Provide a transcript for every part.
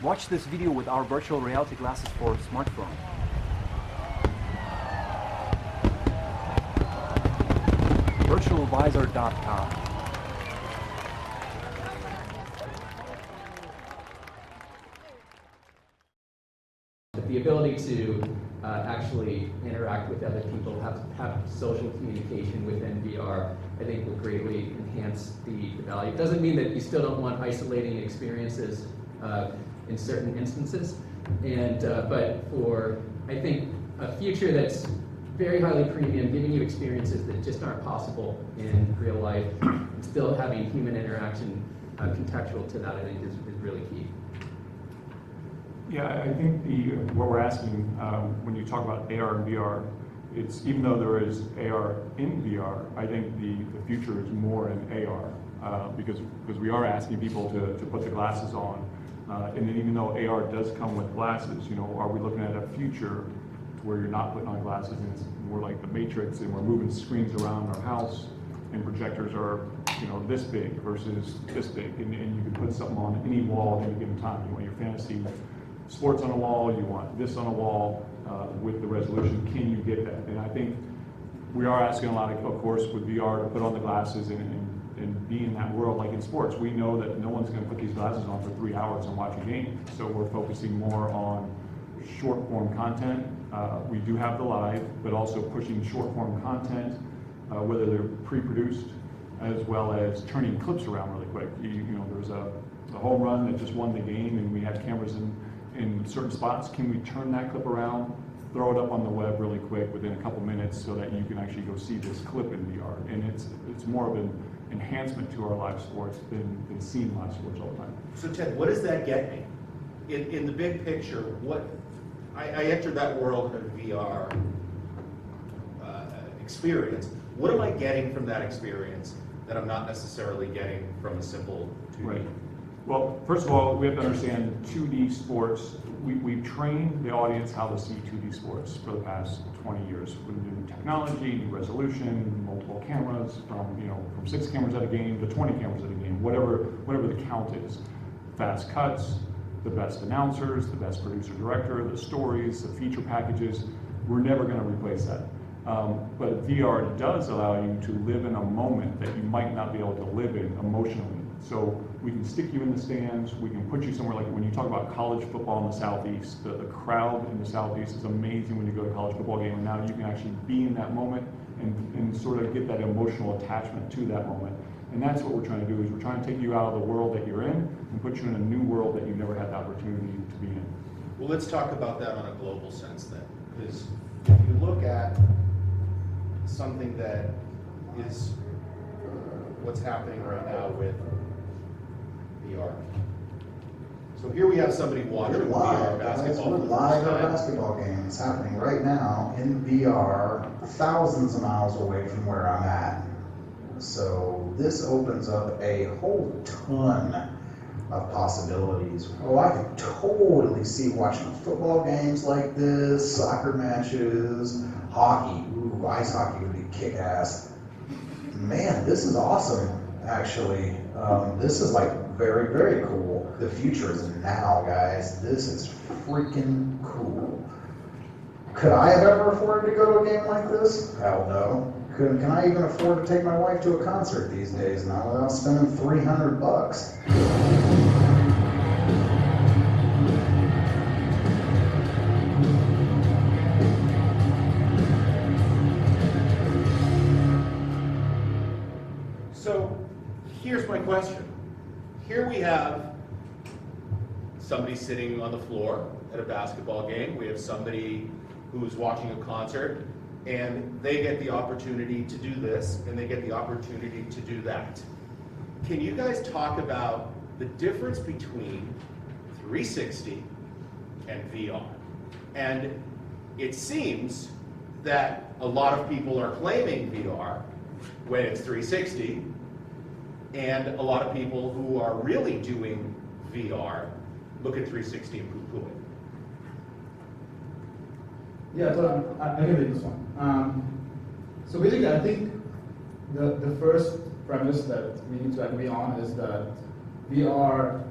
Watch this video with our virtual reality glasses for smartphone. virtualvizor.com. The ability to actually interact with other people, have social communication within VR, I think will greatly enhance the value. It doesn't mean that you still don't want isolating experiences in certain instances, but for, I think, a future that's very highly premium, giving you experiences that just aren't possible in real life, and still having human interaction contextual to that, I think is really key. Yeah, I think what we're asking when you talk about AR and VR, it's even though there is AR in VR, I think the future is more in AR because we are asking people to put the glasses on, and then even though AR does come with glasses, you know, are we looking at a future where you're not putting on glasses and it's more like the Matrix, and we're moving screens around our house, and projectors are, you know, this big versus this big, and you can put something on any wall at any given time. You want your fantasy sports on a wall, you want this on a wall with the resolution. Can you get that? And I think we are asking a lot, of course, with VR to put on the glasses and be in that world like in sports. We know that no one's going to put these glasses on for 3 hours and watch a game, so we're focusing more on short form content. We do have the live, but also pushing short form content, whether they're pre-produced as well as turning clips around really quick. You know, there's a home run that just won the game, and we had cameras in certain spots. Can we turn that clip around, throw it up on the web really quick within a couple minutes so that you can actually go see this clip in VR? And it's more of an enhancement to our live sports than seeing live sports all the time. So Ted, what does that get me? In the big picture, what I entered that world of VR experience. What am I getting from that experience that I'm not necessarily getting from a simple 2D? Right. Well, first of all, we have to understand 2D sports. We've trained the audience how to see 2D sports for the past 20 years with new technology, new resolution, multiple cameras, from 6 cameras at a game to 20 cameras at a game, whatever the count is. Fast cuts, the best announcers, the best producer director, the stories, the feature packages. We're never going to replace that. But VR does allow you to live in a moment that you might not be able to live in emotionally. So we can stick you in the stands, we can put you somewhere like when you talk about college football in the Southeast, the crowd in the Southeast is amazing when you go to a college football game, and now you can actually be in that moment and sort of get that emotional attachment to that moment. And that's what we're trying to do, is we're trying to take you out of the world that you're in and put you in a new world that you've never had the opportunity to be in. Well, let's talk about that on a global sense then, because if you look at something that is what's happening right now with VR. So here we have somebody watching VR basketball. We're live at a basketball game. It's happening right now in VR, thousands of miles away from where I'm at. So this opens up a whole ton of possibilities. Oh, I could totally see watching football games like this, soccer matches, hockey. Ooh, ice hockey would be kick-ass. Man, this is awesome, actually. This is like very, very cool. The future is now, guys. This is freaking cool. Could I have ever afforded to go to a game like this? Hell no. Can I even afford to take my wife to a concert these days now without spending $300? So here's my question. Here we have somebody sitting on the floor at a basketball game. We have somebody who's watching a concert, and they get the opportunity to do this, and they get the opportunity to do that. Can you guys talk about the difference between 360 and VR? And it seems that a lot of people are claiming VR when it's 360, and a lot of people who are really doing VR look at 360 and poo-poo it. Yeah, so I can take this one. So basically, I think the first premise that we need to agree on is that VR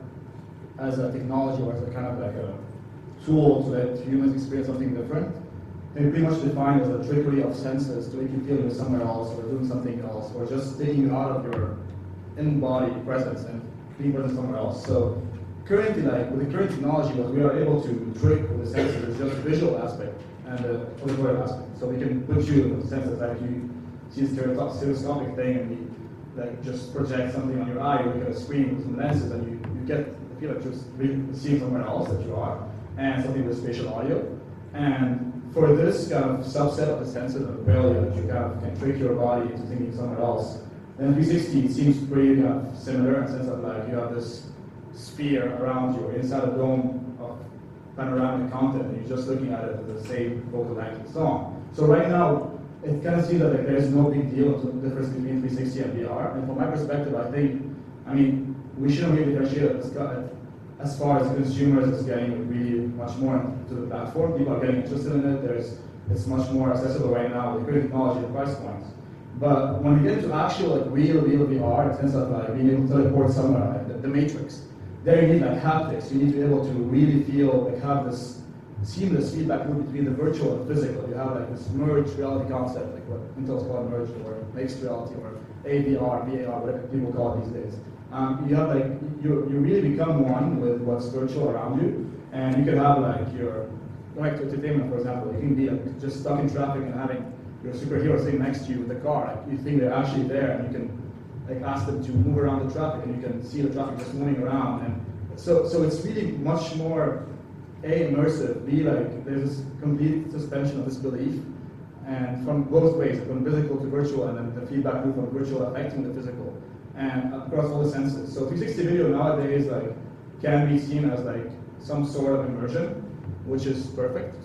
as a technology or as a kind of like a tool to let humans experience something different, can be pretty much defined as a trickery of senses to make you feel you're somewhere else or doing something else, or just taking you out of your in-body presence and being present somewhere else. So currently, like with the current technology, what we are able to trick with the senses is just the visual aspect and the auditory aspect. So we can put you in the senses like you see a stereoscopic thing and we like just project something on your eye, you look at a screen with some lenses and you get the feel like you're really seeing somewhere else that you are, and something with spatial audio. And for this kind of subset of the senses of ability that you kind of can trick your body into thinking somewhere else, then 360 seems pretty kind of similar in the sense of like you have this sphere around you, or inside a dome of panoramic content, and you're just looking at it as the same vocal length and so on. So right now, it kind of seems that like, there's no big deal of the difference between 360 and VR. And from my perspective, I mean, we shouldn't really differentiate as far as consumers is getting really much more into the platform. People are getting interested in it. It's much more accessible right now with great technology and price points. But when we get into actual like real VR, in the sense of like being able to teleport somewhere, like the Matrix, there you need like haptics. You need to be able to really feel like have this seamless feedback loop between the virtual and physical. You have like this merged reality concept, like what Intel's called merged or mixed reality or AVR, VAR, whatever people call it these days. You have like you really become one with what's virtual around you, and you can have like your like entertainment, for example. You can be like, just stuck in traffic and having your superhero sitting next to you in the car. Like you think they're actually there, and you can like ask them to move around the traffic, and you can see the traffic just moving around. And so it's really much more immersive. Like there's this complete suspension of disbelief, and from both ways, from physical to virtual, and then the feedback loop from virtual affecting the physical, and across all the senses. So 360 video nowadays like can be seen as like some sort of immersion, which is perfect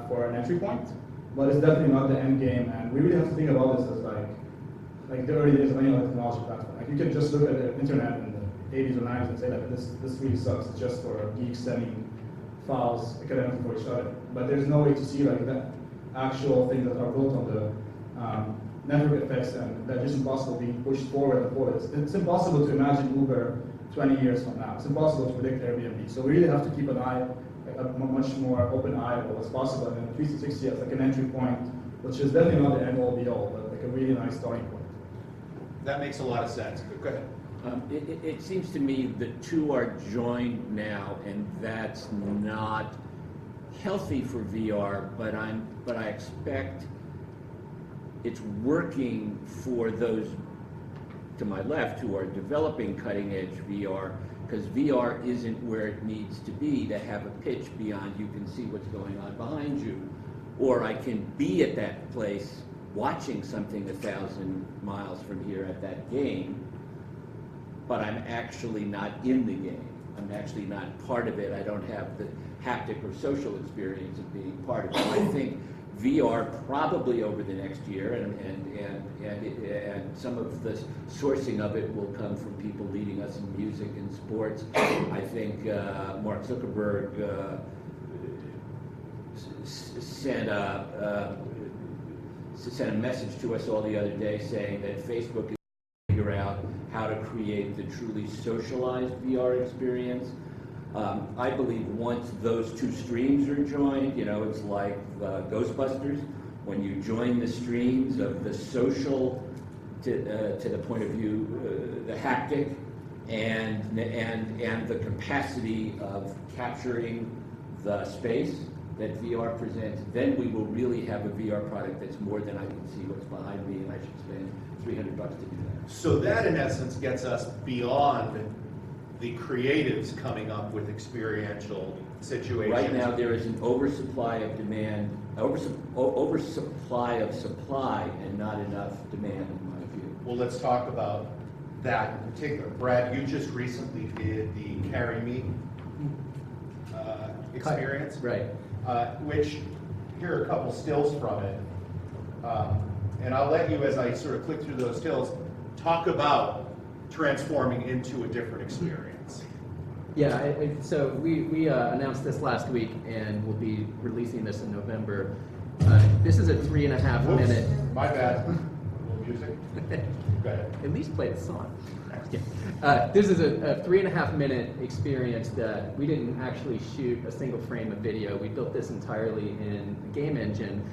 for an entry point, but it's definitely not the end game. And we really have to think about this as like the early days of any other technology platform. Like you can just look at the internet in the 80s or 90s and say that this really sucks. It's just for geeks sending files academically for each other. But there's no way to see like that actual things that are built on the network effects, and that is impossible being pushed forward and forward. It's impossible to imagine Uber 20 years from now. It's impossible to predict Airbnb. So we really have to keep an eye, a much more open eye of what's possible. And then 360 as like an entry point, which is definitely not the end all be all, but like a really nice starting point. That makes a lot of sense. Go ahead. It seems to me the two are joined now, and that's not healthy for VR. But I expect it's working for those to my left who are developing cutting-edge VR, because VR isn't where it needs to be to have a pitch beyond you can see what's going on behind you, or I can be at that place watching something 1,000 miles from here at that game, but I'm actually not in the game. I'm actually not part of it. I don't have the haptic or social experience of being part of it. I think VR probably over the next year, and some of the sourcing of it will come from people leading us in music and sports. I think Mark Zuckerberg sent a message to us all the other day saying that Facebook is figure out how to create the truly socialized VR experience. I believe once those two streams are joined, it's like Ghostbusters. When you join the streams of the social to the point of view, the haptic, and the capacity of capturing the space that VR presents, then we will really have a VR product that's more than I can see what's behind me, and I should spend $300 to do that. So that, in essence, gets us beyond the creatives coming up with experiential situations. Right now, there is an oversupply of demand, oversupply of supply, and not enough demand, in my view. Well, let's talk about that in particular. Brad, you just recently did the Carry Me experience. Right. Which, here are a couple stills from it. And I'll let you, as I sort of click through those stills, talk about transforming into a different experience. Yeah, so we announced this last week, and we'll be releasing this in November. This is a 3.5 minute. My bad. music? Go ahead. At least play the song. This is a 3.5-minute experience that we didn't actually shoot a single frame of video. We built this entirely in a game engine.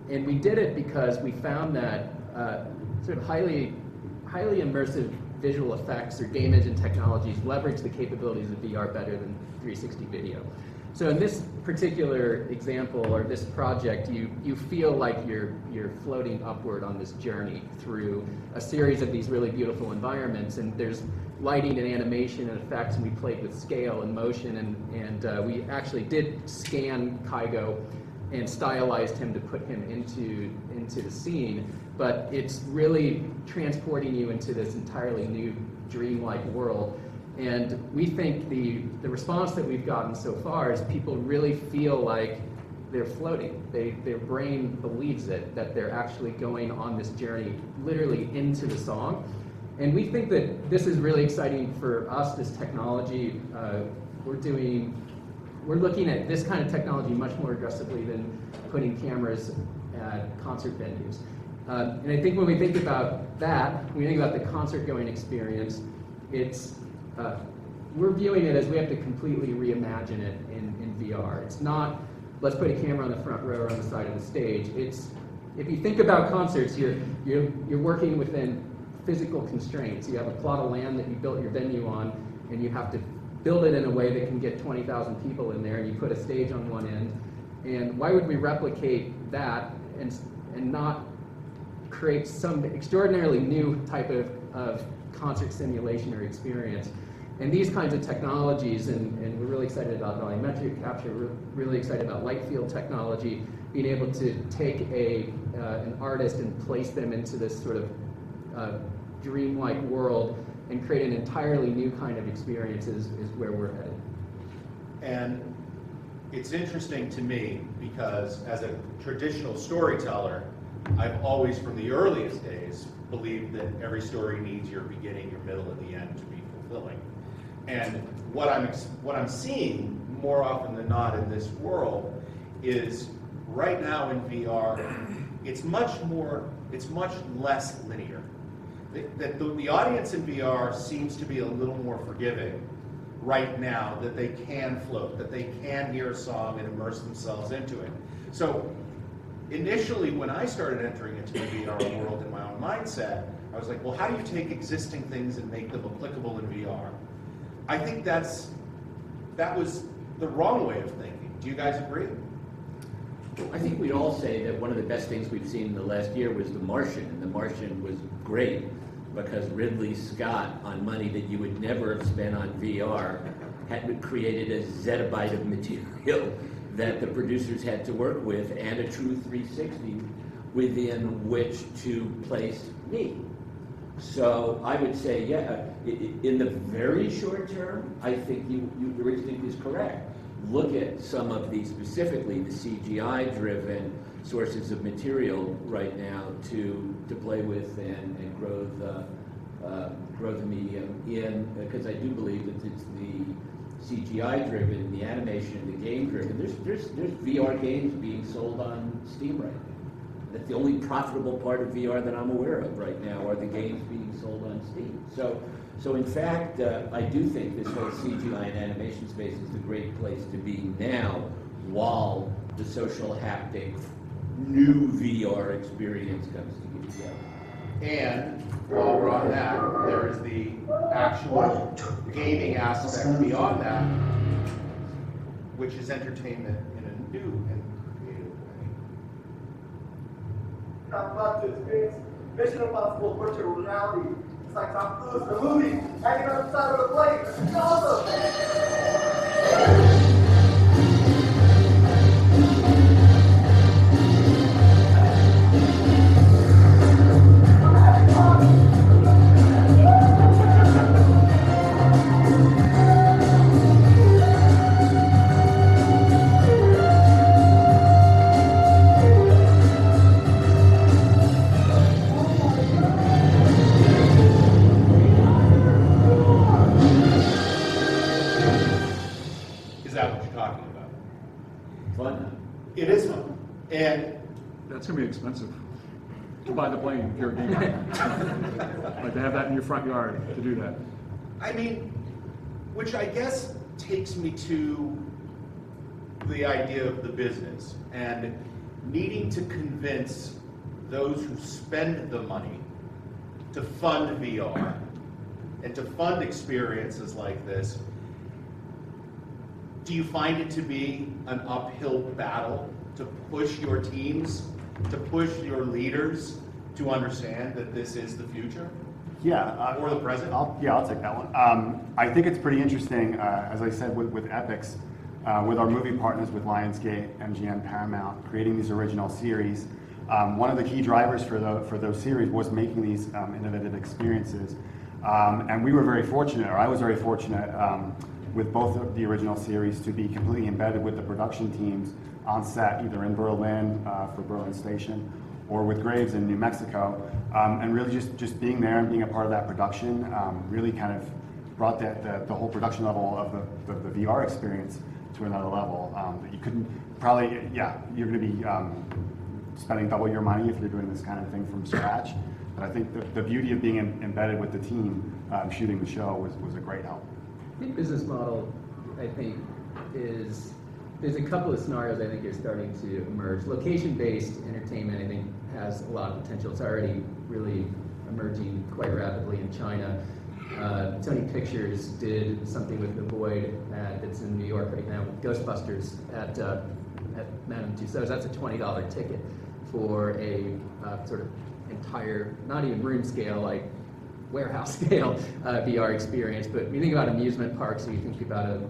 And we did it because we found that sort of highly immersive visual effects or game engine technologies leverage the capabilities of VR better than 360 video. So in this particular example or this project, you feel like you're floating upward on this journey through a series of these really beautiful environments, and there's lighting and animation and effects, and we played with scale and motion, and we actually did scan Kygo and stylized him to put him into the scene, but it's really transporting you into this entirely new dreamlike world. And we think the response that we've gotten so far is people really feel like they're floating. Their brain believes it, that they're actually going on this journey literally into the song. And we think that this is really exciting for us, this technology. We're looking at this kind of technology much more aggressively than putting cameras at concert venues. And I think when we think about that, when we think about the concert-going experience, we're viewing it as we have to completely reimagine it in VR. It's not, let's put a camera on the front row or on the side of the stage. It's, if you think about concerts, you're working within physical constraints. You have a plot of land that you built your venue on, and you have to build it in a way that can get 20,000 people in there, and you put a stage on one end. And why would we replicate that and not create some extraordinarily new type of concert simulation or experience? And these kinds of technologies, and we're really excited about volumetric capture, we're really excited about light field technology, being able to take an artist and place them into this sort of dreamlike world and create an entirely new kind of experience is where we're headed. And it's interesting to me because as a traditional storyteller, I've always, from the earliest days, believed that every story needs your beginning, your middle, and the end to be fulfilling. And what I'm seeing more often than not in this world is right now in VR, it's much less linear. The audience in VR seems to be a little more forgiving right now, that they can float, that they can hear a song and immerse themselves into it. So initially, when I started entering into the VR world in my own mindset, I was like, well, how do you take existing things and make them applicable in VR? I think that was the wrong way of thinking. Do you guys agree? I think we'd all say that one of the best things we've seen in the last year was The Martian, and The Martian was great because Ridley Scott, on money that you would never have spent on VR, had created a zettabyte of material that the producers had to work with and a true 360 within which to place me. So I would say, yeah, in the very short term, I think your instinct is correct. Look at some of the, specifically the CGI-driven sources of material right now to play with and grow the medium in, because I do believe that it's the CGI-driven, the animation, the game-driven. There's VR games being sold on Steam right now. That's the only profitable part of VR that I'm aware of right now, are the games being sold on Steam. So in fact, I do think this whole CGI and animation space is a great place to be now, while the social haptic new VR experience comes together. And while we're on that, there is the actual gaming aspect beyond that, which is entertainment in a new and creative way. I'm about to experience Mission Impossible virtual reality. It's like Tom Cruise in the movie, hanging on the side of the plane. It's awesome! Fun. It is fun. And That's gonna be expensive. to buy the plane if you're a gamer. Like to have that in your front yard to do that. I mean, which I guess takes me to the idea of the business and needing to convince those who spend the money to fund VR and to fund experiences like this. Do you find it to be an uphill battle to push your teams, to push your leaders to understand that this is the future? Yeah. Or the present? I'll take that one. I think it's pretty interesting, as I said, with Epix, with our movie partners with Lionsgate, MGM, Paramount, creating these original series. One of the key drivers for those series was making these innovative experiences. And we were very fortunate, or I was very fortunate, with both of the original series to be completely embedded with the production teams on set, either in Berlin for Berlin Station, or with Graves in New Mexico, and really just being there and being a part of that production really kind of brought the whole production level of the VR experience to another level that you couldn't probably, you're going to be spending double your money if you're doing this kind of thing from scratch. But I think the beauty of being embedded with the team shooting the show was a great help. The business model, I think, is, there's a couple of scenarios I think are starting to emerge. Location-based entertainment, I think, has a lot of potential. It's already really emerging quite rapidly in China. Sony Pictures did something with The Void that's in New York right now with Ghostbusters at Madame Tussauds. That's a $20 ticket for a sort of entire, not even room scale, like warehouse scale VR experience. But when you think about amusement parks, or you think about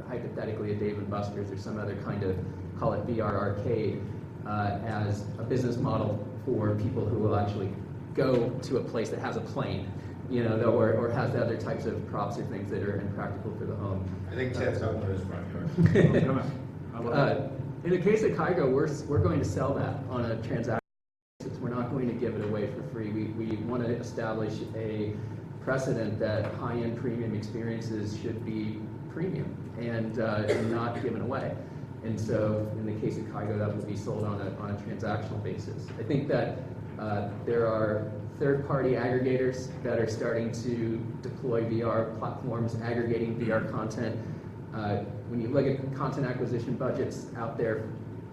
hypothetically a Dave & Buster's or some other kind of, call it VR arcade, as a business model for people who will actually go to a place that has a plane, or has other types of props or things that are impractical for the home. I think Ted's talking about his front yard. In the case of Kygo, we're going to sell that on a transaction. We're not going to give it away for free. We want to establish a precedent that high-end premium experiences should be premium and not given away. And so in the case of Kygo, that will be sold on a transactional basis. I think that there are third-party aggregators that are starting to deploy VR platforms, aggregating VR content. When you look at content acquisition budgets out there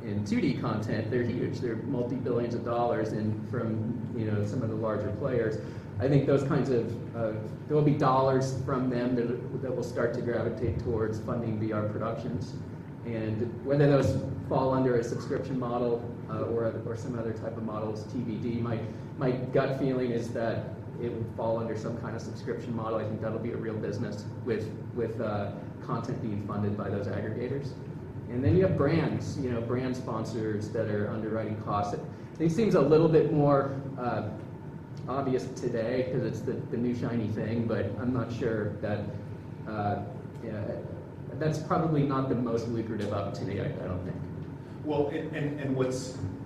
in 2D content, they're huge. They're multi-billions of dollars, and from some of the larger players. I think those kinds of, there will be dollars from them that will start to gravitate towards funding VR productions. And whether those fall under a subscription model or some other type of models, TBD, my gut feeling is that it would fall under some kind of subscription model. I think that'll be a real business with content being funded by those aggregators. And then you have brands, brand sponsors that are underwriting costs. It seems a little bit more obvious today because it's the new shiny thing, but I'm not sure that that's probably not the most lucrative opportunity, I don't think. Well, and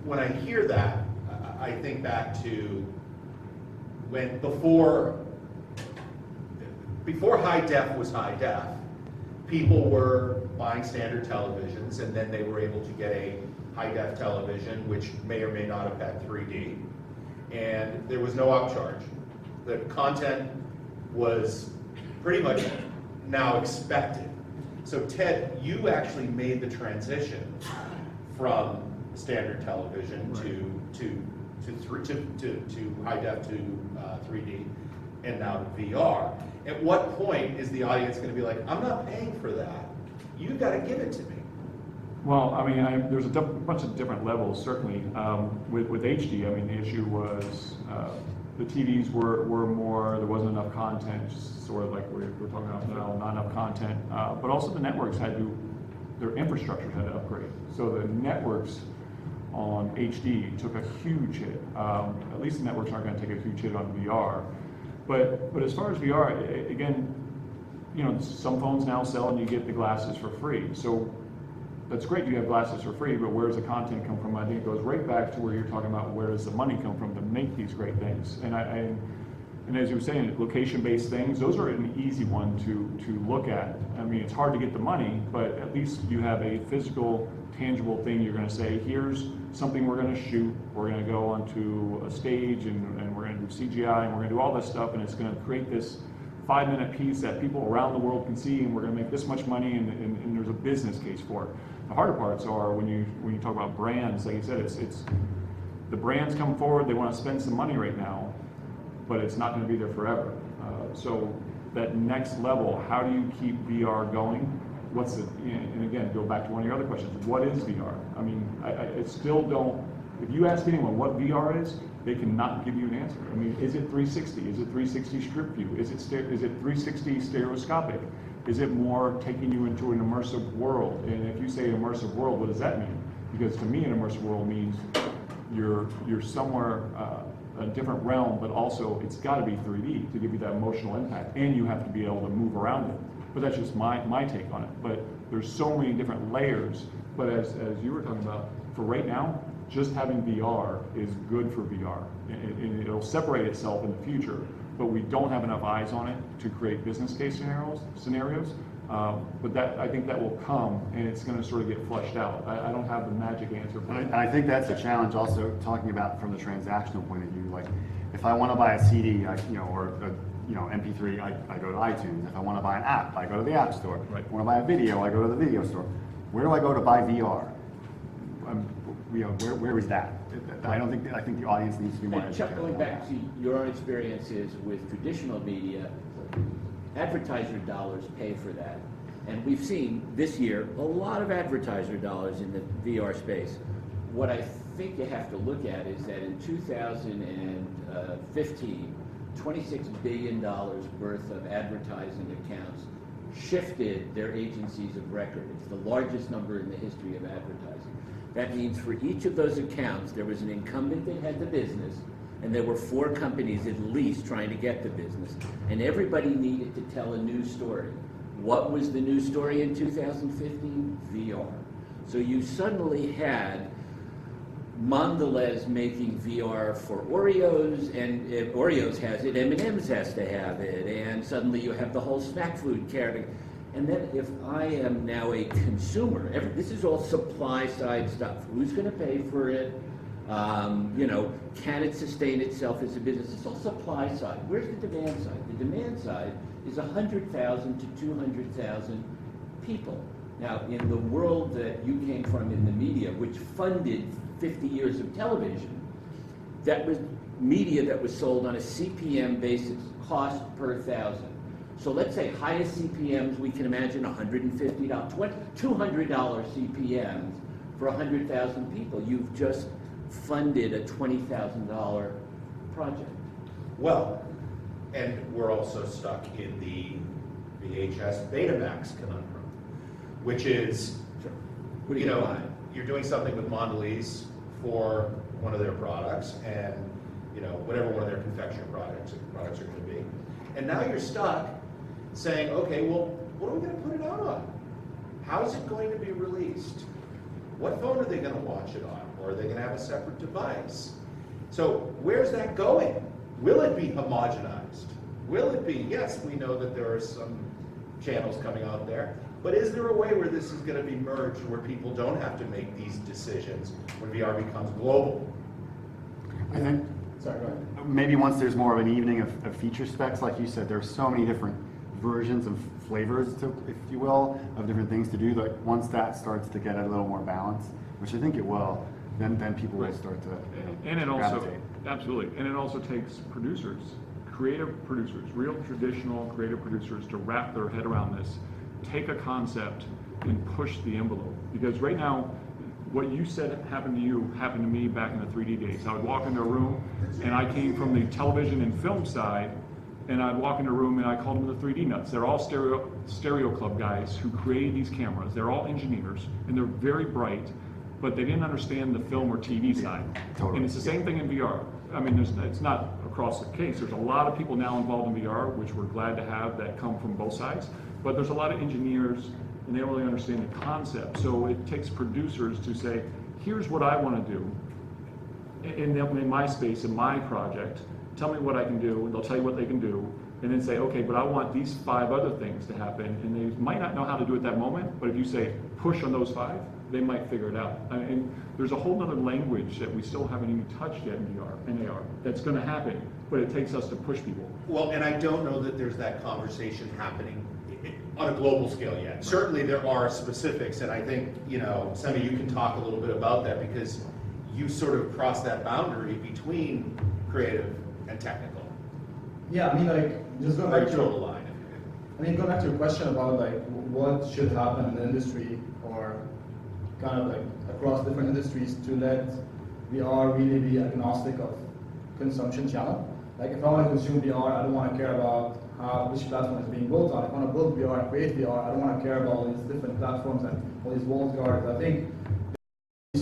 when I hear that, I think back to when before high def was high def, people were buying standard televisions, and then they were able to get a high def television, which may or may not have had 3D, and there was no upcharge. The content was pretty much now expected. So Ted, you actually made the transition from standard television to high def to 3D, and now to VR. At what point is the audience going to be like, I'm not paying for that. You've got to give it to me. Well, I mean, there's a bunch of different levels, certainly. With HD, I mean, the issue was the TVs were more, there wasn't enough content, sort of like we're talking about now, not enough content. But also the networks their infrastructure had to upgrade. So the networks on HD took a huge hit. At least the networks aren't going to take a huge hit on VR. But as far as VR, again, some phones now sell and you get the glasses for free. So that's great, you have glasses for free, but where does the content come from? I think it goes right back to where you're talking about where does the money come from to make these great things. And And as you were saying, location-based things, those are an easy one to look at. I mean, it's hard to get the money, but at least you have a physical, tangible thing you're going to say, here's something we're going to shoot, we're going to go onto a stage, and we're going to do CGI, and we're going to do all this stuff, and it's going to create this 5-minute piece that people around the world can see, and we're going to make this much money, and there's a business case for it. The harder parts are when you talk about brands, like you said, it's the brands come forward, they want to spend some money right now, but it's not going to be there forever. So that next level, how do you keep VR going? What's the, and again, go back to one of your other questions, what is VR? I mean, I still don't, if you ask anyone what VR is, they cannot give you an answer. I mean, is it 360? Is it 360 strip view? Is it 360 stereoscopic? Is it more taking you into an immersive world? And if you say immersive world, what does that mean? Because to me, an immersive world means you're somewhere a different realm, but also it's got to be 3D to give you that emotional impact, and you have to be able to move around it. But that's just my take on it. But there's so many different layers. But as you were talking about, for right now, just having VR is good for VR. And it'll separate itself in the future, but we don't have enough eyes on it to create business case scenarios. But I think that will come, and it's going to sort of get fleshed out. I don't have the magic answer for it. And I think that's a challenge also, talking about from the transactional point of view. Like, if I want to buy a CD, or a MP3, I go to iTunes. If I want to buy an app, I go to the App Store. Right. If I want to buy a video, I go to the video store. Where do I go to buy VR? Where is that? I think the audience needs to be more And Chuck, educated. going back to your own experiences with traditional media, advertiser dollars pay for that. And we've seen this year a lot of advertiser dollars in the VR space. What I think you have to look at is that in 2015, $26 billion worth of advertising accounts shifted their agencies of record. It's the largest number in the history of advertising. That means for each of those accounts, there was an incumbent that had the business, and there were 4 companies at least trying to get the business. And everybody needed to tell a news story. What was the news story in 2015? VR. So you suddenly had Mondelez making VR for Oreos, and if Oreos has it, M&M's has to have it, and suddenly you have the whole snack food category. And then if I am now a consumer, this is all supply side stuff. Who's going to pay for it? Can it sustain itself as a business? It's all supply side. Where's the demand side? The demand side is 100,000 to 200,000 people. Now, in the world that you came from in the media, which funded 50 years of television, that was media that was sold on a CPM basis, cost per thousand. So let's say highest CPMs, we can imagine $150, $200 CPMs for 100,000 people. You've just funded a $20,000 project. Well, and we're also stuck in the VHS Betamax conundrum, which is, What do you buy? you're doing something with Mondelez for one of their products, and whatever one of their confectionery products are going to be, and now you're stuck saying, okay, well, what are we going to put it out on? How is it going to be released? What phone are they going to watch it on? Or are they going to have a separate device? So where's that going? Will it be homogenized? Will it be, yes, we know that there are some channels coming out there, but is there a way where this is going to be merged, where people don't have to make these decisions when VR becomes global? I think Sorry, go ahead. maybe once there's more of an evening of feature specs, like you said, there's so many different versions of flavors, if you will, of different things to do. Like once that starts to get a little more balance, which I think it will, then people will start to And it also, gravitate. absolutely, and it also takes producers, creative producers, real traditional creative producers to wrap their head around this, take a concept and push the envelope. Because right now, what you said happened to you happened to me back in the 3D days. I would walk into a room, and I came from the television and film side, and I'd walk into a room and I called them the 3D nuts. They're all stereo club guys who created these cameras. They're all engineers, and they're very bright, but they didn't understand the film or TV side. Totally. And it's the same thing in VR. I mean, it's not across the case. There's a lot of people now involved in VR, which we're glad to have, that come from both sides. But there's a lot of engineers, and they don't really understand the concept. So it takes producers to say, here's what I want to do in my space, in my project, tell me what I can do, and they'll tell you what they can do, and then say, okay, but I want these 5 other things to happen, and they might not know how to do it that moment, but if you say push on those 5, they might figure it out. And there's a whole other language that we still haven't even touched yet in VR and AR that's going to happen, but it takes us to push people. Well, and I don't know that there's that conversation happening on a global scale yet. Certainly there are specifics, and I think, you know, Sami, you can talk a little bit about that because you sort of cross that boundary between creative and technical. Yeah, I mean, like, just going back to Control the line. going back to your question about like what should happen in the industry, or kind of like across different industries, to let VR really be agnostic of consumption channel. Like if I want to consume VR, I don't want to care about which platform is being built on. If I want to build VR and create VR, I don't want to care about all these different platforms and all these walled gardens. I think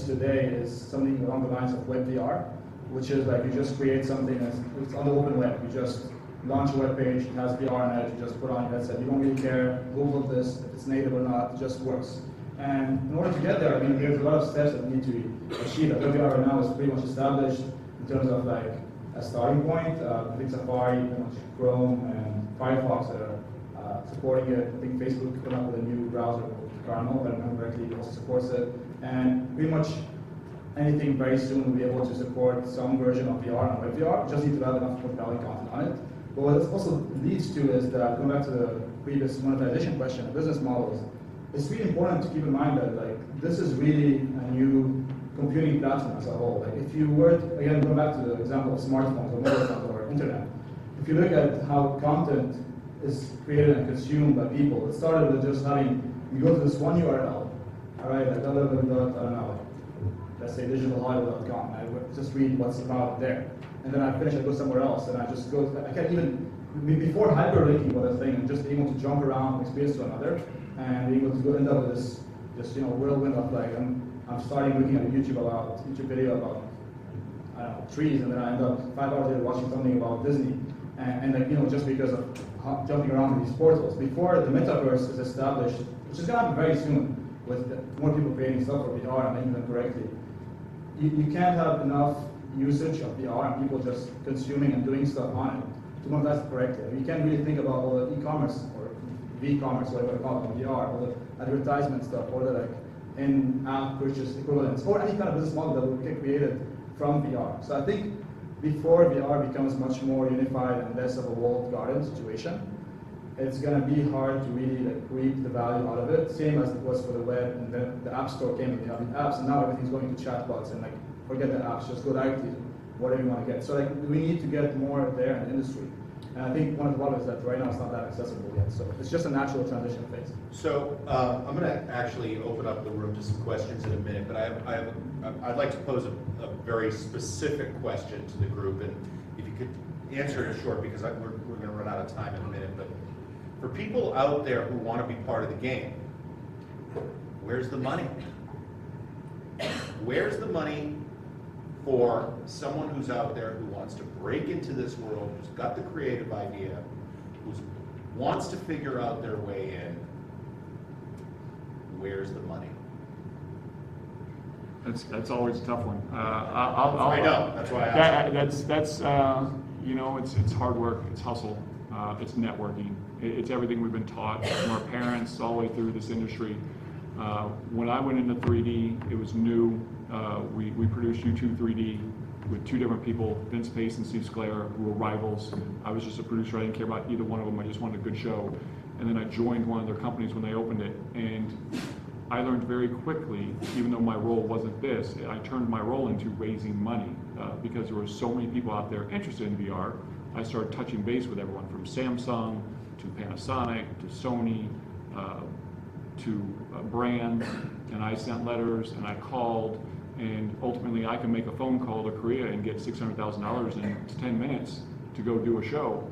today is something along the lines of WebVR, which is like you just create something that's it's on the open web. You just launch a web page, it has VR on it, you just put on your headset. You don't really care, Google this, if it's native or not, it just works. And in order to get there, I mean, there's a lot of steps that need to be achieved. WebVR right now is pretty much established in terms of like a starting point. I think Safari, pretty much Chrome, and Firefox that are supporting it. I think Facebook came up with a new browser called Caramel, if I remember correctly, it also supports it. And pretty much anything very soon will be able to support some version of VR and WebVR. You just need to have enough compelling content on it. But what this also leads to is that, going back to the previous monetization question, the business models, it's really important to keep in mind that like this is really a new computing platform as a whole. Like if you were to, again, going back to the example of smartphones or mobile phones or internet, if you look at how content is created and consumed by people, it started with just having, you go to this one URL, all right, like I don't know, let's say digitalhollywood.com, I just read what's about there. And then I finish, I go somewhere else, and I just go, I can't even, before hyperlinking was a thing, and just being able to jump around from experience to another, and being able to go end up with this, just, you know, whirlwind of like, I'm starting looking at a YouTube video about, I don't know, trees, and then I end up 5 hours later watching something about Disney, and like, you know, just because of jumping around in these portals. Before the metaverse is established, which is going to happen very soon, with more people creating stuff for VR and making them correctly, you can't have enough usage of VR and people just consuming and doing stuff on it to monetize it correctly. You can't really think about all the e-commerce or v-commerce, whatever you call it, VR, all the advertisement stuff, or the like in-app purchase equivalents, or any kind of business model that will get created from VR. So I think before VR becomes much more unified and less of a walled garden situation, it's going to be hard to really like reap the value out of it, same as it was for the web, and then the app store came and you have the apps, and now everything's going to chatbots, and like forget the apps, just go directly to whatever you want to get. So like we need to get more there in the industry. And I think one of the problems is that right now it's not that accessible yet. So it's just a natural transition phase. So I'm going to actually open up the room to some questions in a minute, but I'd like to pose a very specific question to the group, and if you could answer it short, because we're going to run out of time in a minute. But for people out there who want to be part of the game, where's the money? Where's the money for someone who's out there who wants to break into this world, who's got the creative idea, who wants to figure out their way in? Where's the money? That's always a tough one. I know. That's why I asked. That's you know, it's hard work, it's hustle, it's networking, it's everything we've been taught from our parents all the way through this industry. When I went into 3D, it was new. We produced YouTube 3D with 2 different people, Vince Pace and Steve Sclair, who were rivals. I was just a producer. I didn't care about either one of them. I just wanted a good show. And then I joined one of their companies when they opened it. And I learned very quickly, even though my role wasn't this, I turned my role into raising money because there were so many people out there interested in VR. I started touching base with everyone from Samsung to Panasonic to Sony to brands, and I sent letters and I called, and ultimately I can make a phone call to Korea and get $600,000 in 10 minutes to go do a show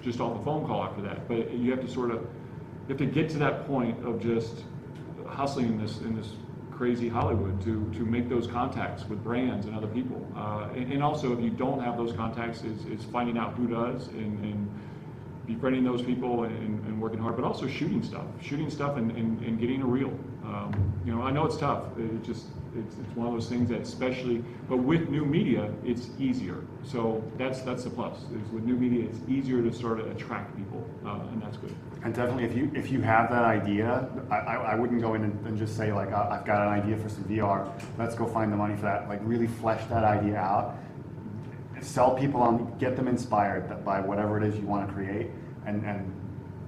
just off a phone call after that. But you have to get to that point of just hustling in this crazy Hollywood to make those contacts with brands and other people. And also, if you don't have those contacts, is finding out who does and befriending those people and working hard, but also shooting stuff and getting a reel. You know, I know it's tough. It's one of those things that especially, but with new media, it's easier. So that's the plus. Is with new media, it's easier to sort of attract people, and that's good. And definitely, if you have that idea, I wouldn't go in and just say like, I've got an idea for some VR. Let's go find the money for that. Like really flesh that idea out. Sell people on, get them inspired by whatever it is you want to create, and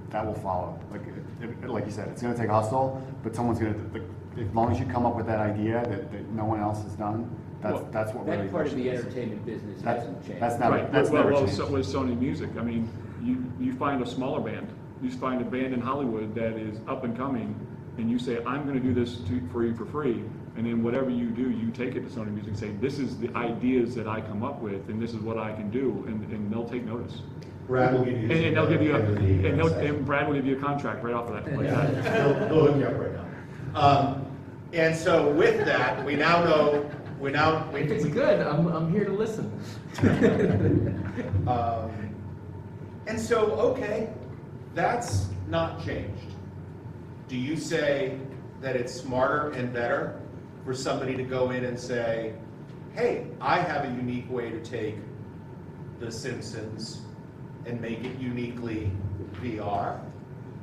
that will follow. Like you said, it's going to take hustle, but someone's going to. As long as you come up with that idea that no one else has done, that's what that really part of the is. entertainment business That's- hasn't changed. that's not- Right. that's well, never well, changed. so with Sony Music, I mean, you find a smaller band, you find a band in Hollywood that is up and coming, and you say, I'm going to do this for you for free, and then whatever you do, you take it to Sony Music and say, this is the ideas that I come up with, and this is what I can do, and they'll take notice. Brad will give you. And they'll give you a. and Brad will give you a contract right off of that. Like that. They'll hook you up right now. And so with that, we now know. If it's good, I'm here to listen. And so, okay, that's not changed. Do you say that it's smarter and better for somebody to go in and say, hey, I have a unique way to take The Simpsons and make it uniquely VR?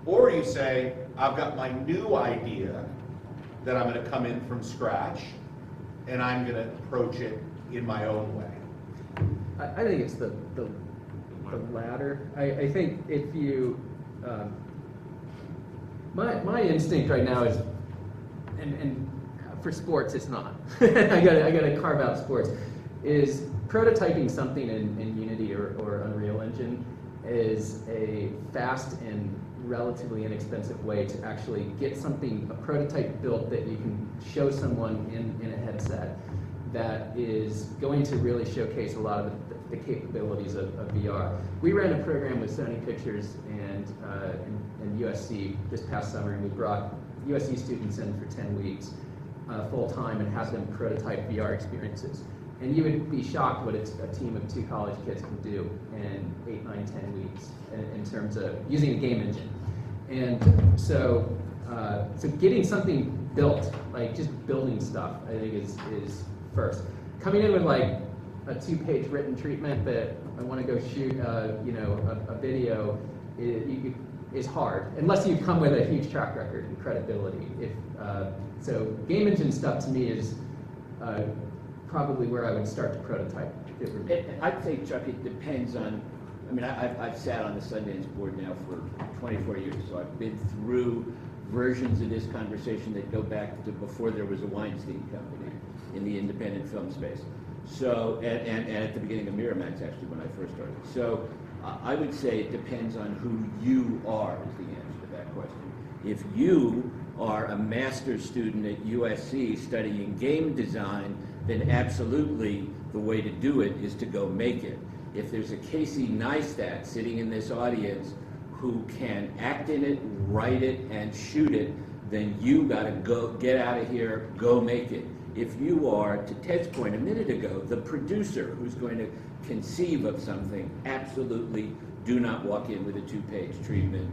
Or you say, I've got my new idea that I'm going to come in from scratch and I'm going to approach it in my own way? I think it's the latter. I think if you, my instinct right now is, and for sports it's not. I gotta carve out sports. Is prototyping something in Unity or Unreal Engine is a fast and relatively inexpensive way to actually get a prototype built that you can show someone in a headset that is going to really showcase a lot of the capabilities of VR. We ran a program with Sony Pictures and USC this past summer, and we brought USC students in for 10 weeks full time and had them prototype VR experiences. And you would be shocked what a team of 2 college kids can do in 8, 9, 10 weeks in terms of using a game engine. And so getting something built, like just building stuff, I think is first. Coming in with like a 2-page written treatment that I want to go shoot, a video is hard, unless you come with a huge track record and credibility. So game engine stuff to me is probably where I would start to prototype. I'd say, Chuck, it depends on, I mean, I've sat on the Sundance board now for 24 years, so I've been through versions of this conversation that go back to before there was a Weinstein Company in the independent film space. So, and at the beginning of Miramax, actually, when I first started. So, I would say it depends on who you are, is the answer to that question. If you are a master's student at USC studying game design, then absolutely the way to do it is to go make it. If there's a Casey Neistat sitting in this audience who can act in it, write it, and shoot it, then you gotta go, get out of here, go make it. If you are, to Ted's point a minute ago, the producer who's going to conceive of something, absolutely do not walk in with a 2-page treatment,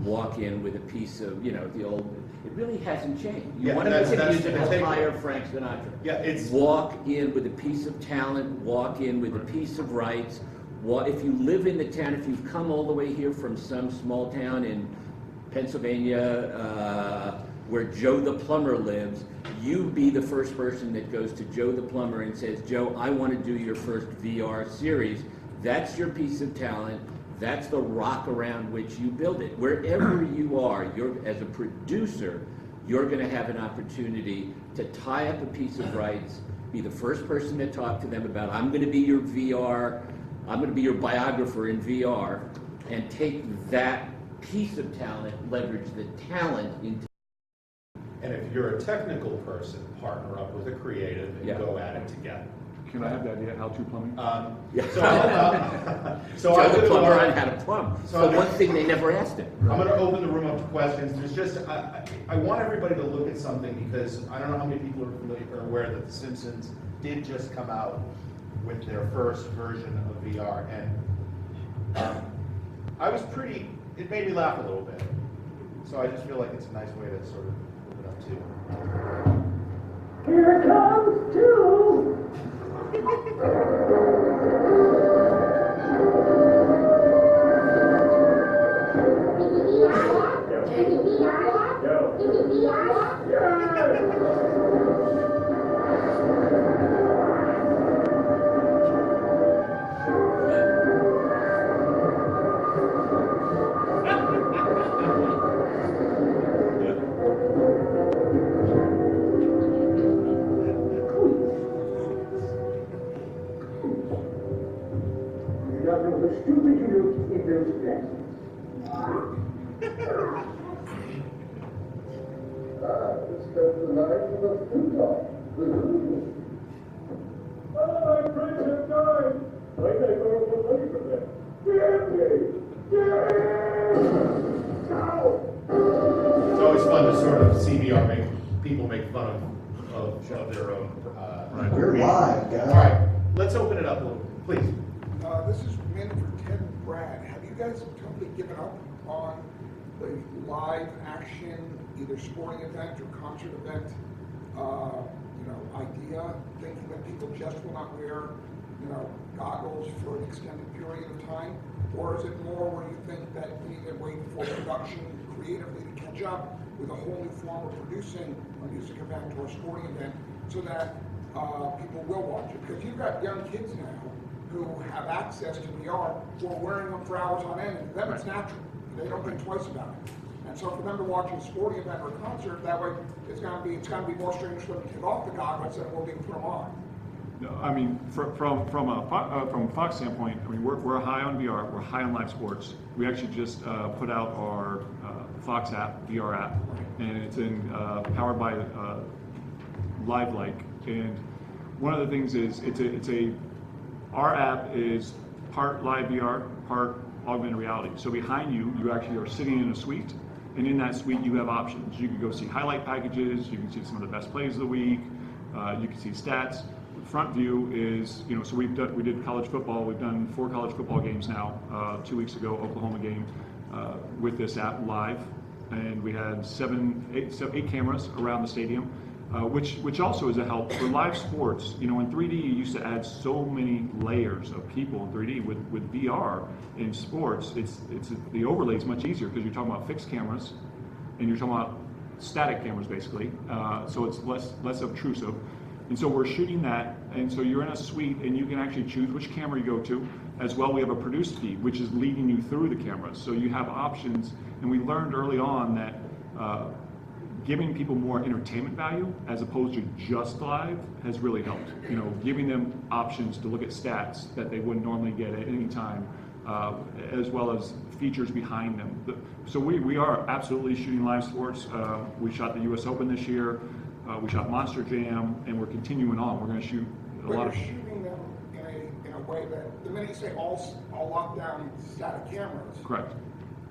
walk in with a piece of, the old, it really hasn't changed. You want to make a musical, hire Frank Sinatra. Yeah, it's walk in with a piece of talent, walk in with a piece of rights. If you live in the town, if you've come all the way here from some small town in Pennsylvania, where Joe the plumber lives, you be the first person that goes to Joe the plumber and says, Joe, I want to do your first VR series. That's your piece of talent. That's the rock around which you build it. Wherever you are, as a producer, you're going to have an opportunity to tie up a piece of rights, be the first person to talk to them about, I'm going to be your VR, I'm going to be your biographer in VR, and take that piece of talent, leverage the talent into. And if you're a technical person, partner up with a creative and go at it together. Can I have the idea how to plumbing? So Joe the plumber on how to plumb. So one thing they never asked him. I'm going to open the room up to questions. There's just, I want everybody to look at something because I don't know how many people are familiar or aware that The Simpsons did just come out with their first version of VR. And it made me laugh a little bit. So I just feel like it's a nice way to sort of open up too. It's always fun to sort of see VR make people make fun of their own. We're live, guys. All right, let's open it up a little, please. This is mainly for Ted and Brad. Have you guys totally given up on the live action, either sporting event or concert event, idea, thinking that people just will not wear, goggles for an extended period of time? Or is it more where you think that we need to wait for production creatively to catch up with a whole new form of producing a music event or a sporting event so that people will watch it? Because you've got young kids now who have access to VR who are wearing them for hours on end, and to them it's natural. They don't think twice about it. And so for them to watch a sporting event or a concert, that way it's going to be more strange for them to take off the goggles than it will be to put them on. No, I mean, from a Fox standpoint, I mean, we're high on VR, we're high on live sports. We actually just put out our Fox app, VR app, and it's powered by Live-like. And one of the things is our app is part live VR, part augmented reality. So behind you, you actually are sitting in a suite, and in that suite you have options. You can go see highlight packages, you can see some of the best plays of the week, you can see stats. Front view is, so we did college football. We've done 4 college football games now. 2 weeks ago, Oklahoma game with this app live, and we had 8 cameras around the stadium, which also is a help for live sports. In 3D, you used to add so many layers of people in 3D. With VR in sports, it's the overlay is much easier because you're talking about fixed cameras, and you're talking about static cameras basically. So it's less obtrusive. And so we're shooting that, and so you're in a suite, and you can actually choose which camera you go to. As well, we have a produce feed, which is leading you through the cameras. So you have options, and we learned early on that giving people more entertainment value as opposed to just live has really helped. Giving them options to look at stats that they wouldn't normally get at any time, as well as features behind them. So we are absolutely shooting live sports. We shot the U.S. Open this year. We shot Monster Jam, and we're continuing on. We're going to shoot a lot of. You're shooting them in a way that the minute you say all lockdown static cameras. Correct.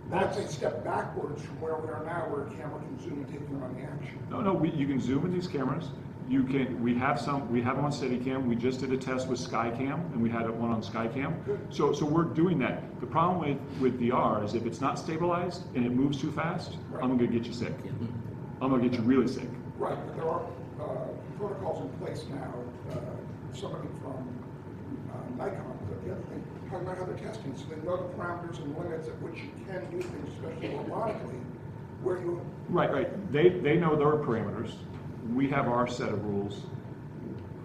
That's a step backwards from where we are now, where a camera can zoom and take you on the action. No. You can zoom in these cameras. You can. We have them on Steadicam. We just did a test with Skycam, and we had one on Skycam. So we're doing that. The problem with VR is if it's not stabilized and it moves too fast, right, I'm going to get you sick. I'm going to get you really sick. Right, but there are protocols in place now. Somebody from Nikon was at the other thing, talking about how they're testing, so they know the parameters and limits at which you can do things, especially robotically, where you... Right. They know their parameters. We have our set of rules.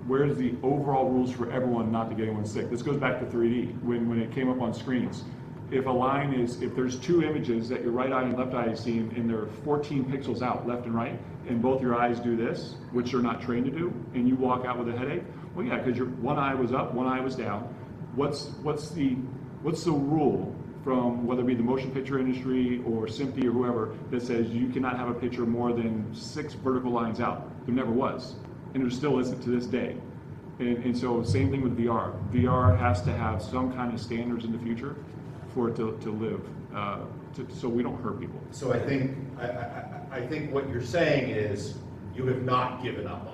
Where's the overall rules for everyone not to get anyone sick? This goes back to 3D, when it came up on screens. If there's 2 images that your right eye and left eye is seeing, and they're 14 pixels out, left and right, and both your eyes do this, which they're not trained to do, and you walk out with a headache, well, yeah, because one eye was up, one eye was down. What's the rule from whether it be the motion picture industry or SMPTE or whoever that says you cannot have a picture more than 6 vertical lines out? There never was, and there still isn't to this day. And so same thing with VR. VR has to have some kind of standards in the future for it to live, so we don't hurt people. So I think what you're saying is you have not given up on it.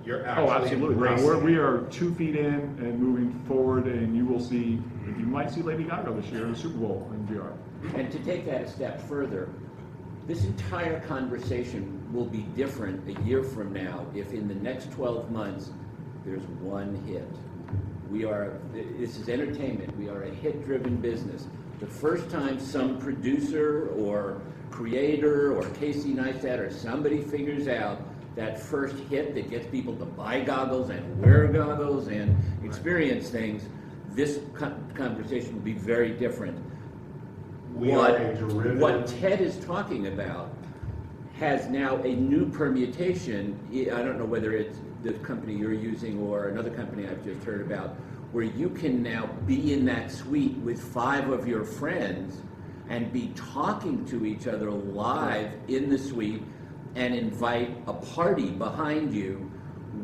You're actually absolutely. embracing We are 2 feet in and moving forward, and you might see Lady Gaga this year in the Super Bowl in VR. And to take that a step further, this entire conversation will be different a year from now if in the next 12 months there's one hit. This is entertainment. We are a hit-driven business. The first time some producer or creator or Casey Neistat or somebody figures out that first hit that gets people to buy goggles and wear goggles and experience things, this conversation will be very different. What Ted is talking about has now a new permutation. I don't know whether it's the company you're using or another company I've just heard about, where you can now be in that suite with 5 of your friends and be talking to each other live in the suite and invite a party behind you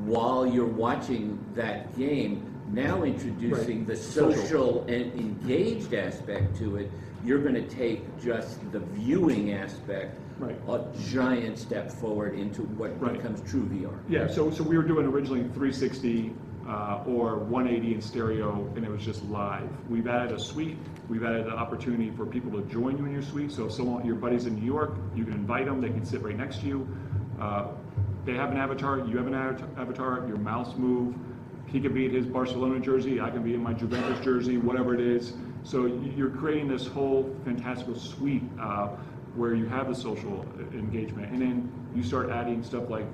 while you're watching that game. Now introducing the social and engaged aspect to it, you're going to take just the viewing aspect a giant step forward into what becomes true VR. Yeah, so we were doing originally 360 or 180 in stereo, and it was just live. We've added a suite. We've added the opportunity for people to join you in your suite. So if your buddy's in New York, you can invite them. They can sit right next to you. They have an avatar. You have an avatar. Your mouse move. He could be in his Barcelona jersey. I can be in my Juventus jersey, whatever it is. So you're creating this whole fantastical suite where you have the social engagement. And then you start adding stuff like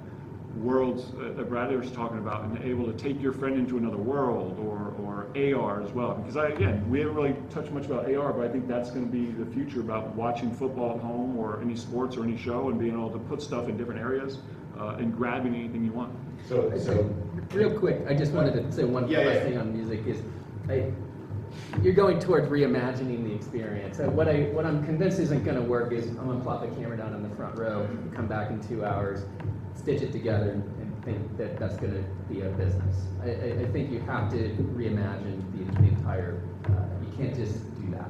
worlds that Bradley was talking about, and able to take your friend into another world, or AR as well. Because we haven't really touched much about AR, but I think that's going to be the future about watching football at home or any sports or any show and being able to put stuff in different areas and grabbing anything you want. So real quick, I just wanted to say one last thing on music is, you're going towards reimagining the experience. What I'm convinced isn't going to work is I'm going to plop the camera down in the front row, come back in 2 hours, stitch it together, and think that that's going to be a business. I think you have to reimagine the entire. You can't just do that.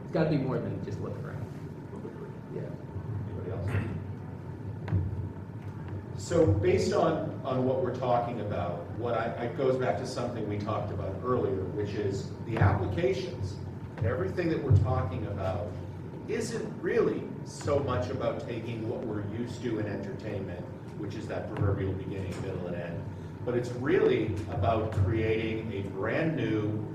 It's got to be more than just look around. Yeah. Anybody else? So based on what we're talking about, it goes back to something we talked about earlier, which is the applications. Everything that we're talking about isn't really so much about taking what we're used to in entertainment, which is that proverbial beginning, middle, and end, but it's really about creating a brand new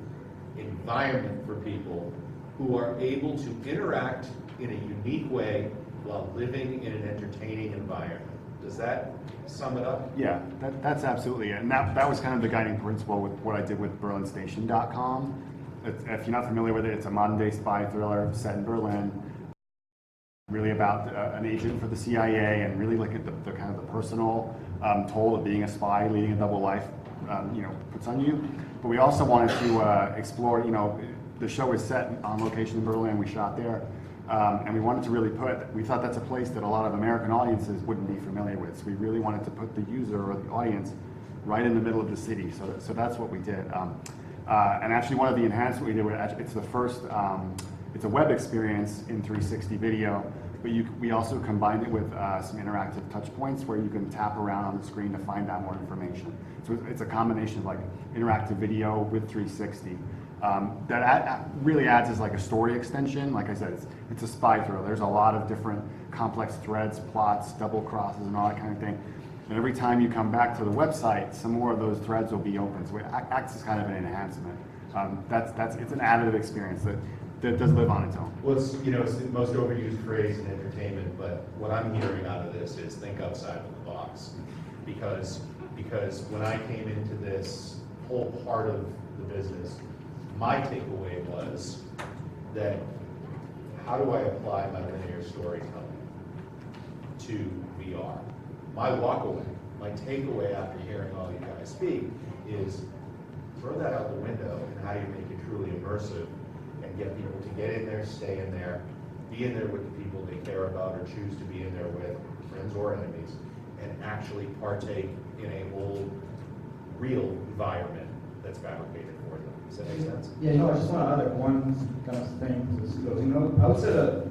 environment for people who are able to interact in a unique way while living in an entertaining environment. Does that sum it up? Yeah, that's absolutely it. And that was kind of the guiding principle with what I did with BerlinStation.com. If you're not familiar with it, it's a modern-day spy thriller set in Berlin, really about an agent for the CIA, and really look at the kind of the personal toll of being a spy, leading a double life, puts on you. But we also wanted to explore, the show is set on location in Berlin. We shot there. And we wanted to really we thought that's a place that a lot of American audiences wouldn't be familiar with. So we really wanted to put the user or the audience right in the middle of the city. So that's what we did. And actually one of the enhancements we did, it's the first, it's a web experience in 360 video, but we also combined it with some interactive touch points where you can tap around on the screen to find out more information. So it's a combination of like interactive video with 360. That really adds as like a story extension. Like I said, it's a spy thriller. There's a lot of different complex threads, plots, double crosses, and all that kind of thing. And every time you come back to the website, some more of those threads will be open. So it acts as kind of an enhancement. It's an additive experience that does live on its own. Well, it's the most overused phrase in entertainment, but what I'm hearing out of this is think outside of the box. Because when I came into this whole part of the business, my takeaway was that how do I apply my linear storytelling to VR? My walkaway, my takeaway after hearing all you guys speak is throw that out the window, and how do you make it truly immersive and get people to get in there, stay in there, be in there with the people they care about or choose to be in there with, friends or enemies, and actually partake in a whole real environment that's fabricated for them. Does that make sense? Yeah, I just want to add one kind of thing to this closing note. I would say that,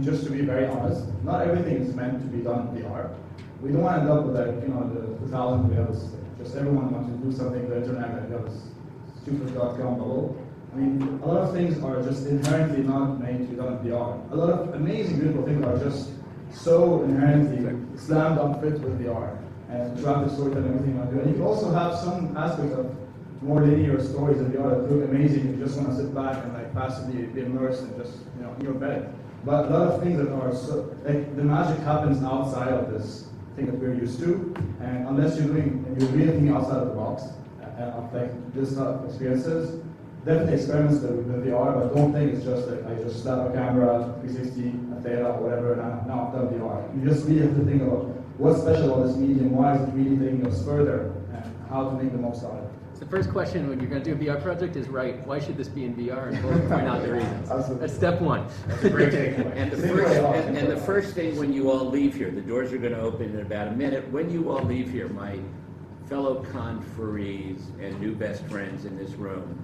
just to be very honest, not everything is meant to be done in VR. We don't want to end up with like, the 1,000 videos. Just everyone wants to do something on the internet, like that was stupid.com bubble. A lot of things are just inherently not made to be done in VR. A lot of amazing, beautiful things are just so inherently slam dunk fit with VR and graphic storytelling and everything you want to do. And you can also have some aspects of more linear stories in VR that look amazing. You just want to sit back and like passively be immersed and just, you know, in your bed. But a lot of things that are so, like the magic happens outside of this thing that we're used to, and unless you're doing, and you're really thinking outside of the box, of like this type of experiences, definitely experiments with VR, but don't think it's just like I just slap a camera, 360, a theta, or whatever, and now I've done VR. You just really have to think about what's special about this medium, why is it really taking us further, and how to make the most out of it. So the first question when you're going to do a VR project is, right, why should this be in VR? And we'll point out the reasons. Absolutely. That's step one. That's a great takeaway. And the first thing when you all leave here, the doors are going to open in about a minute. When you all leave here, my fellow conferees and new best friends in this room,